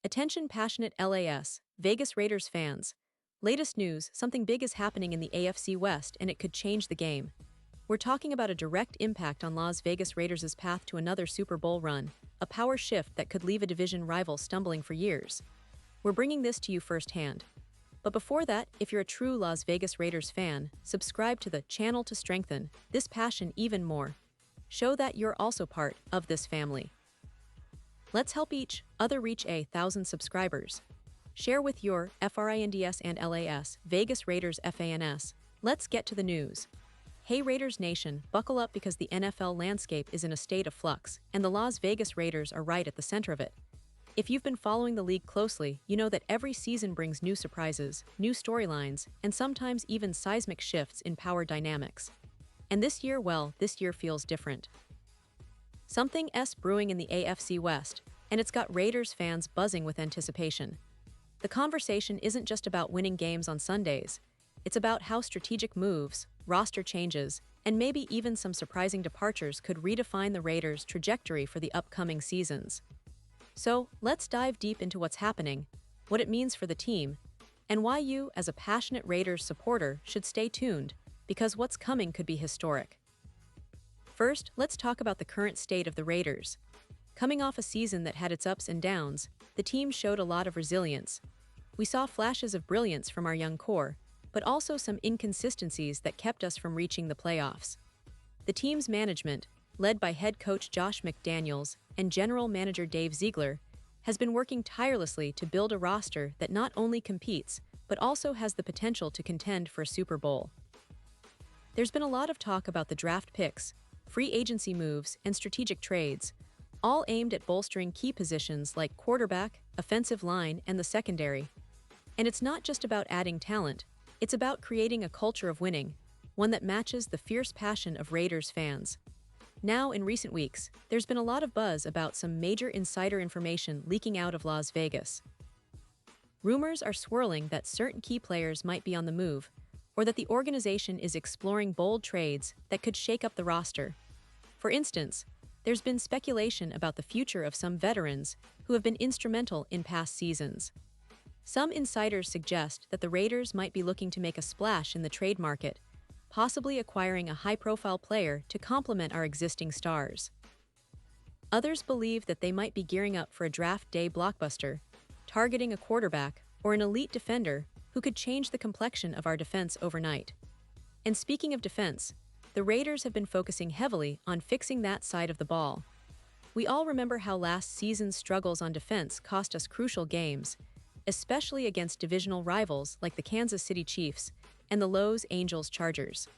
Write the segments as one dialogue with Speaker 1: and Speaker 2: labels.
Speaker 1: Attention passionate Las Vegas Raiders fans. Latest news, something big is happening in the AFC West and it could change the game. We're talking about a direct impact on Las Vegas Raiders' path to another Super Bowl run, a power shift that could leave a division rival stumbling for years. We're bringing this to you firsthand. But before that, if you're a true Las Vegas Raiders fan, subscribe to the channel to strengthen this passion even more. Show that you're also part of this family. Let's help each other reach 1,000 subscribers. Share with your FRINDS and LAS, Vegas Raiders FANS. Let's get to the news. Hey Raiders Nation, buckle up because the NFL landscape is in a state of flux, and the Las Vegas Raiders are right at the center of it. If you've been following the league closely, you know that every season brings new surprises, new storylines, and sometimes even seismic shifts in power dynamics. And this year feels different. Something's brewing in the AFC West, and it's got Raiders fans buzzing with anticipation. The conversation isn't just about winning games on Sundays. It's about how strategic moves, roster changes, and maybe even some surprising departures could redefine the Raiders' trajectory for the upcoming seasons. So, let's dive deep into what's happening, what it means for the team, and why you, as a passionate Raiders supporter, should stay tuned, because what's coming could be historic. First, let's talk about the current state of the Raiders. Coming off a season that had its ups and downs, the team showed a lot of resilience. We saw flashes of brilliance from our young core, but also some inconsistencies that kept us from reaching the playoffs. The team's management, led by head coach Josh McDaniels and general manager Dave Ziegler, has been working tirelessly to build a roster that not only competes, but also has the potential to contend for a Super Bowl. There's been a lot of talk about the draft picks, free agency moves, and strategic trades, all aimed at bolstering key positions like quarterback, offensive line, and the secondary. And it's not just about adding talent, it's about creating a culture of winning, one that matches the fierce passion of Raiders fans. Now, in recent weeks, there's been a lot of buzz about some major insider information leaking out of Las Vegas. Rumors are swirling that certain key players might be on the move, or that the organization is exploring bold trades that could shake up the roster. For instance, there's been speculation about the future of some veterans who have been instrumental in past seasons. Some insiders suggest that the Raiders might be looking to make a splash in the trade market, possibly acquiring a high-profile player to complement our existing stars. Others believe that they might be gearing up for a draft day blockbuster, targeting a quarterback or an elite defender who could change the complexion of our defense overnight. And speaking of defense, the Raiders have been focusing heavily on fixing that side of the ball. We all remember how last season's struggles on defense cost us crucial games, especially against divisional rivals like the Kansas City Chiefs and the Los Angeles Chargers.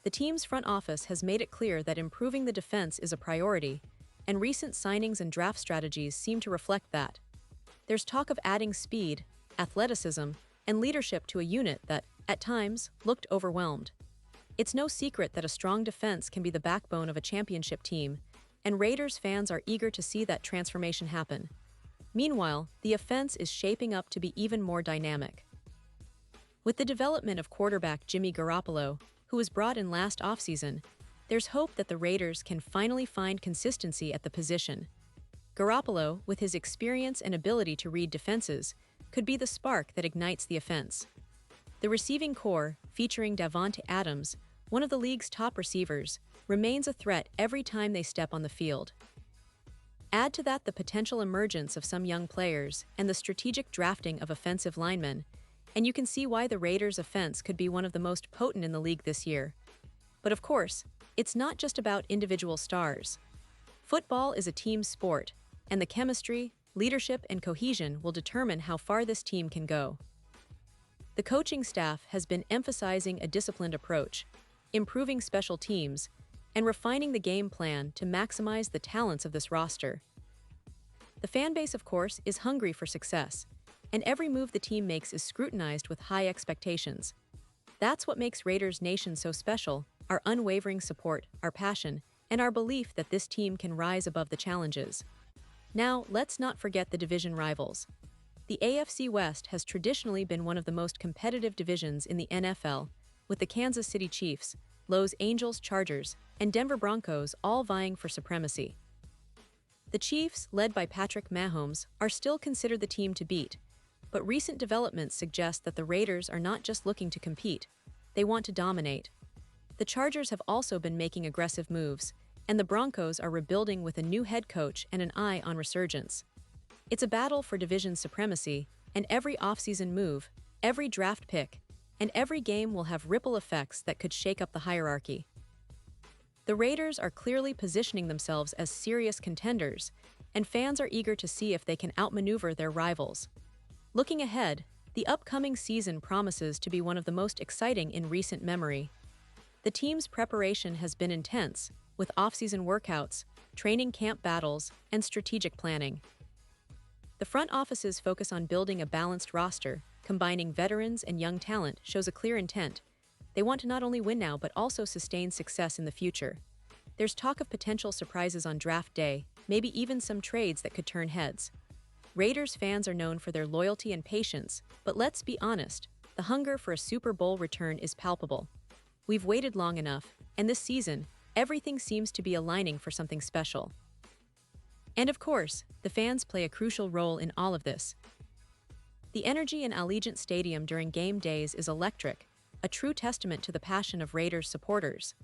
Speaker 1: The team's front office has made it clear that improving the defense is a priority, and recent signings and draft strategies seem to reflect that. There's talk of adding speed, athleticism, and leadership to a unit that, at times, looked overwhelmed. It's no secret that a strong defense can be the backbone of a championship team, and Raiders fans are eager to see that transformation happen. Meanwhile, the offense is shaping up to be even more dynamic. With the development of quarterback Jimmy Garoppolo, who was brought in last offseason, there's hope that the Raiders can finally find consistency at the position. Garoppolo, with his experience and ability to read defenses, could be the spark that ignites the offense. The receiving core, featuring Davante Adams, one of the league's top receivers, remains a threat every time they step on the field. Add to that the potential emergence of some young players and the strategic drafting of offensive linemen, and you can see why the Raiders' offense could be one of the most potent in the league this year. But of course, it's not just about individual stars. Football is a team sport, and the chemistry, leadership, and cohesion will determine how far this team can go. The coaching staff has been emphasizing a disciplined approach, improving special teams, and refining the game plan to maximize the talents of this roster. The fan base, of course, is hungry for success, and every move the team makes is scrutinized with high expectations. That's what makes Raiders Nation so special: our unwavering support, our passion, and our belief that this team can rise above the challenges. Now, let's not forget the division rivals. The AFC West has traditionally been one of the most competitive divisions in the NFL, with the Kansas City Chiefs, Los Angeles Chargers, and Denver Broncos all vying for supremacy. The Chiefs, led by Patrick Mahomes, are still considered the team to beat, but recent developments suggest that the Raiders are not just looking to compete, they want to dominate. The Chargers have also been making aggressive moves, and the Broncos are rebuilding with a new head coach and an eye on resurgence. It's a battle for division supremacy, and every offseason move, every draft pick, and every game will have ripple effects that could shake up the hierarchy. The Raiders are clearly positioning themselves as serious contenders, and fans are eager to see if they can outmaneuver their rivals. Looking ahead, the upcoming season promises to be one of the most exciting in recent memory. The team's preparation has been intense, with off-season workouts, training camp battles, and strategic planning. The front office's focus on building a balanced roster, combining veterans and young talent, shows a clear intent. They want to not only win now but also sustain success in the future. There's talk of potential surprises on draft day, maybe even some trades that could turn heads. Raiders fans are known for their loyalty and patience, but let's be honest, the hunger for a Super Bowl return is palpable. We've waited long enough, and this season, everything seems to be aligning for something special. And of course, the fans play a crucial role in all of this. The energy in Allegiant Stadium during game days is electric, a true testament to the passion of Raiders supporters.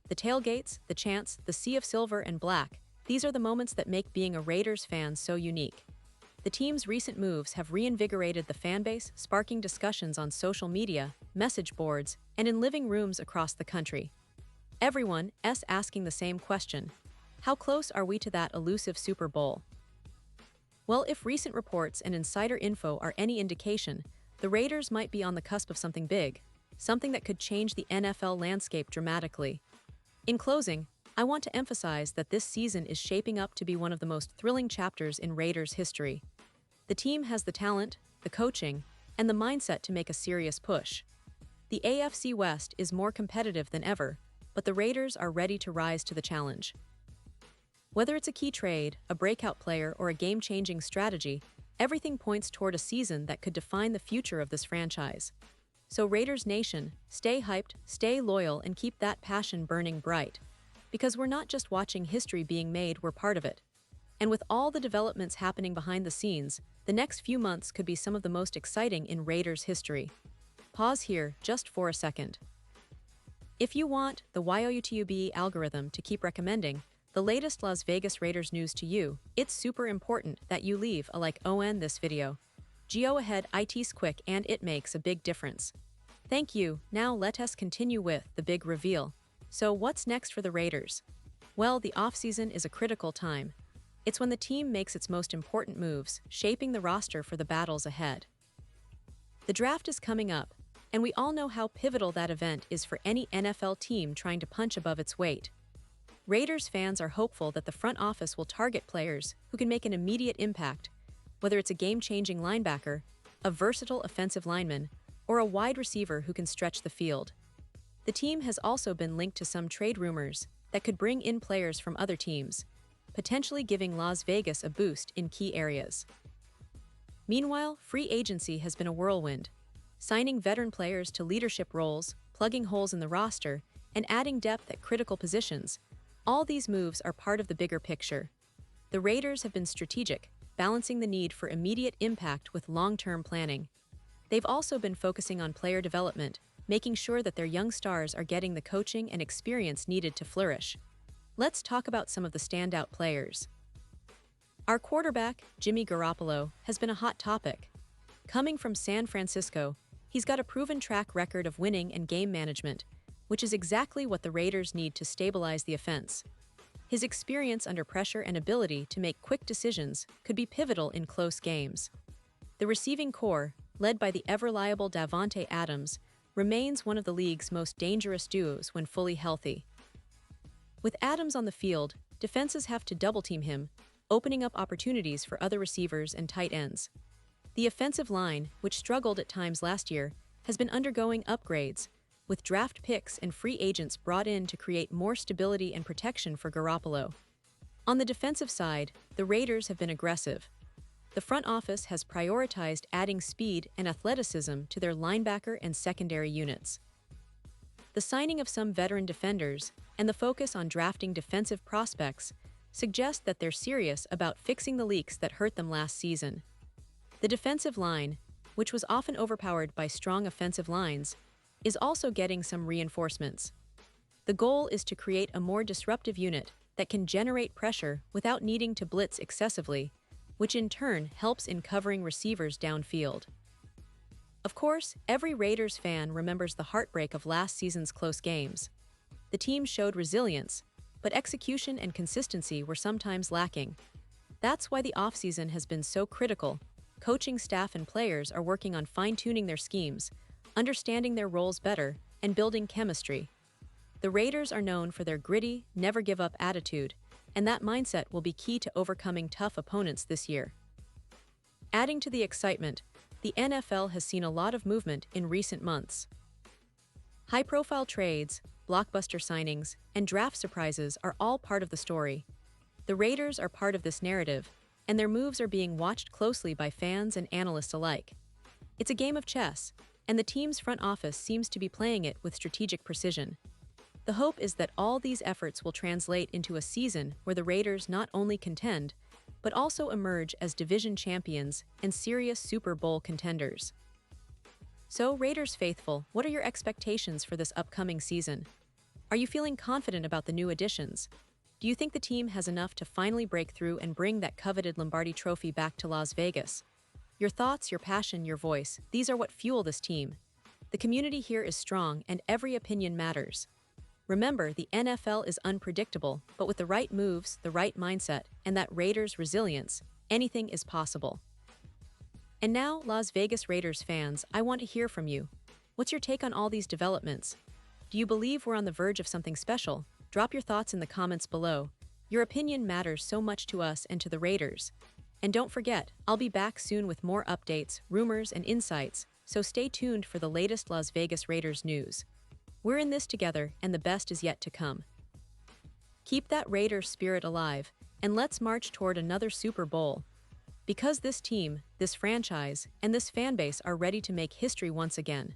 Speaker 1: The tailgates, the chants, the sea of silver and black, these are the moments that make being a Raiders fan so unique. The team's recent moves have reinvigorated the fanbase, sparking discussions on social media, message boards, and in living rooms across the country. Everyone is asking the same question: how close are we to that elusive Super Bowl? Well, if recent reports and insider info are any indication, the Raiders might be on the cusp of something big, something that could change the NFL landscape dramatically. In closing, I want to emphasize that this season is shaping up to be one of the most thrilling chapters in Raiders history. The team has the talent, the coaching, and the mindset to make a serious push. The AFC West is more competitive than ever, but the Raiders are ready to rise to the challenge. Whether it's a key trade, a breakout player, or a game-changing strategy, everything points toward a season that could define the future of this franchise. So Raiders Nation, stay hyped, stay loyal, and keep that passion burning bright. Because we're not just watching history being made, we're part of it. And with all the developments happening behind the scenes, the next few months could be some of the most exciting in Raiders history. Pause here just for a second. If you want the YouTube algorithm to keep recommending the latest Las Vegas Raiders news to you, it's super important that you leave a like on this video. Go ahead, it's quick and it makes a big difference. Thank you. Now let us continue with the big reveal. So what's next for the Raiders? Well, the offseason is a critical time. It's when the team makes its most important moves, shaping the roster for the battles ahead. The draft is coming up, and we all know how pivotal that event is for any NFL team trying to punch above its weight. Raiders fans are hopeful that the front office will target players who can make an immediate impact, whether it's a game-changing linebacker, a versatile offensive lineman, or a wide receiver who can stretch the field. The team has also been linked to some trade rumors that could bring in players from other teams, potentially giving Las Vegas a boost in key areas. Meanwhile, free agency has been a whirlwind, signing veteran players to leadership roles, plugging holes in the roster, and adding depth at critical positions. All these moves are part of the bigger picture. The Raiders have been strategic, balancing the need for immediate impact with long-term planning. They've also been focusing on player development, making sure that their young stars are getting the coaching and experience needed to flourish. Let's talk about some of the standout players. Our quarterback, Jimmy Garoppolo, has been a hot topic. Coming from San Francisco, he's got a proven track record of winning and game management, which is exactly what the Raiders need to stabilize the offense. His experience under pressure and ability to make quick decisions could be pivotal in close games. The receiving core, led by the ever-reliable Davante Adams, remains one of the league's most dangerous duos when fully healthy. With Adams on the field, defenses have to double-team him, opening up opportunities for other receivers and tight ends. The offensive line, which struggled at times last year, has been undergoing upgrades, with draft picks and free agents brought in to create more stability and protection for Garoppolo. On the defensive side, the Raiders have been aggressive. The front office has prioritized adding speed and athleticism to their linebacker and secondary units. The signing of some veteran defenders and the focus on drafting defensive prospects suggest that they're serious about fixing the leaks that hurt them last season. The defensive line, which was often overpowered by strong offensive lines, is also getting some reinforcements. The goal is to create a more disruptive unit that can generate pressure without needing to blitz excessively, which in turn helps in covering receivers downfield. Of course, every Raiders fan remembers the heartbreak of last season's close games. The team showed resilience, but execution and consistency were sometimes lacking. That's why the offseason has been so critical. Coaching staff and players are working on fine-tuning their schemes, understanding their roles better, and building chemistry. The Raiders are known for their gritty, never-give-up attitude, and that mindset will be key to overcoming tough opponents this year. Adding to the excitement, the NFL has seen a lot of movement in recent months. High-profile trades, blockbuster signings, and draft surprises are all part of the story. The Raiders are part of this narrative, and their moves are being watched closely by fans and analysts alike. It's a game of chess, and the team's front office seems to be playing it with strategic precision. The hope is that all these efforts will translate into a season where the Raiders not only contend, but also emerge as division champions and serious Super Bowl contenders. So, Raiders faithful, what are your expectations for this upcoming season? Are you feeling confident about the new additions? Do you think the team has enough to finally break through and bring that coveted Lombardi Trophy back to Las Vegas? Your thoughts, your passion, your voice, these are what fuel this team. The community here is strong and every opinion matters. Remember, the NFL is unpredictable, but with the right moves, the right mindset, and that Raiders resilience, anything is possible. And now, Las Vegas Raiders fans, I want to hear from you. What's your take on all these developments? Do you believe we're on the verge of something special? Drop your thoughts in the comments below. Your opinion matters so much to us and to the Raiders. And don't forget, I'll be back soon with more updates, rumors, and insights, so stay tuned for the latest Las Vegas Raiders news. We're in this together, and the best is yet to come. Keep that Raiders spirit alive, and let's march toward another Super Bowl. Because this team, this franchise, and this fanbase are ready to make history once again.